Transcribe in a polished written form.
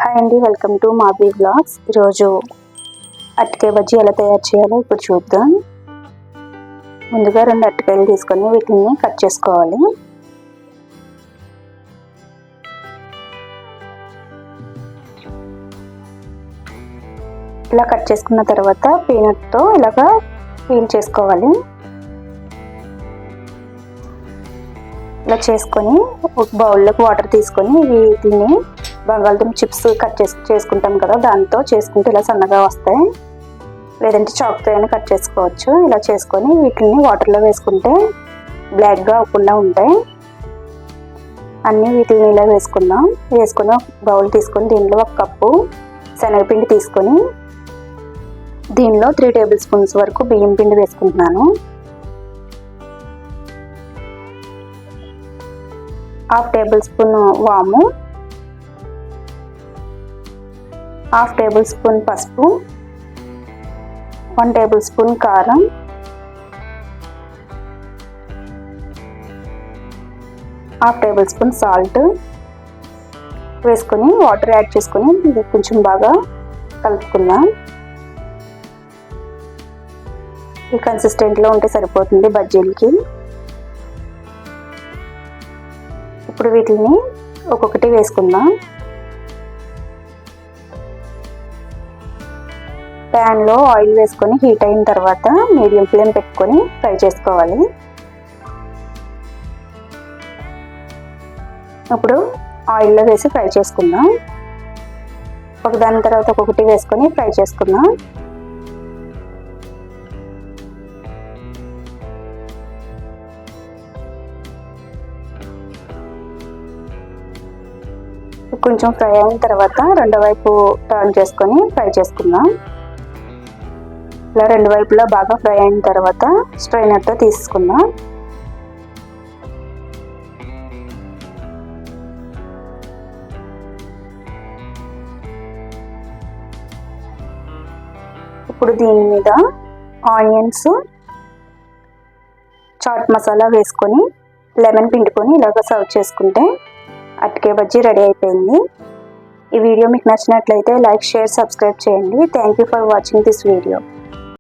Hi అండి, welcome to మాబీ vlogs. ఈరోజు అరటికాయ బజ్జీ ఎలా తయారు చేయాలో ఇప్పుడు చూద్దాం. ముందుగా 2 అరటికాయలు తీసుకొని వీటిని కట్ చేసుకోవాలి. ఇలా కట్ చేసుకున్న తర్వాత పీనట్తో ఇలాగా పీల్ చేసుకోవాలి. ఇలా చేసుకొని ఒక బౌల్లోకి వాటర్ తీసుకొని వీటిని బంగాళదుంప చిప్స్ కట్ చేసుకుంటాం కదా, దాంతో చేసుకుంటే ఇలా సన్నగా వస్తాయి. లేదంటే చాక్తో అయినా కట్ చేసుకోవచ్చు. ఇలా చేసుకొని వీటిని వాటర్లో వేసుకుంటే బ్లాక్గా అవ్వకుండా ఉంటాయి. అన్నీ వీటిని ఇలా వేసుకుందాం. వేసుకొని ఒక బౌల్ తీసుకొని దీనిలో 1 కప్పు శనగపిండి తీసుకొని దీనిలో 3 టేబుల్ స్పూన్స్ వరకు బియ్యం పిండి వేసుకుంటున్నాను. 1/2 టేబుల్ స్పూన్ వాము, 1/2 టేబుల్ స్పూన్ పసుపు, 1 టేబుల్ స్పూన్ కారం, 1/2 టేబుల్ స్పూన్ సాల్ట్ వేసుకొని వాటర్ యాడ్ చేసుకొని ఇది కొంచెం బాగా కలుపుకుందాం. ఈ కన్సిస్టెంట్లో ఉంటే సరిపోతుంది బజ్జీలకి. ఇప్పుడు వీటిని ఒక్కొక్కటి వేసుకుందాం. ప్యాన్లో ఆయిల్ వేసుకొని హీట్ అయిన తర్వాత మీడియం ఫ్లేమ్ పెట్టుకొని ఫ్రై చేసుకోవాలి. ఇప్పుడు ఆయిల్లో వేసి ఫ్రై చేసుకుందాం. ఒకదాని తర్వాత ఒక్కొక్కటి వేసుకొని ఫ్రై చేసుకుందాం. కొంచెం ఫ్రై అయిన తర్వాత రెండో వైపు టర్న్ చేసుకొని ఫ్రై చేసుకుందాం. ఇలా 2 వైపులా బాగా ఫ్రై అయిన తర్వాత స్ట్రైనర్తో తీసుకుందాం. ఇప్పుడు దీని మీద ఆనియన్స్, చాట్ మసాలా వేసుకొని లెమన్ పిండుకొని ఇలాగ సర్వ్ చేసుకుంటే అరటికాయ బజ్జీ రెడీ అయిపోయింది. ఈ వీడియో మీకు నచ్చినట్లయితే లైక్, షేర్, సబ్స్క్రైబ్ చేయండి. Thank you for watching this video.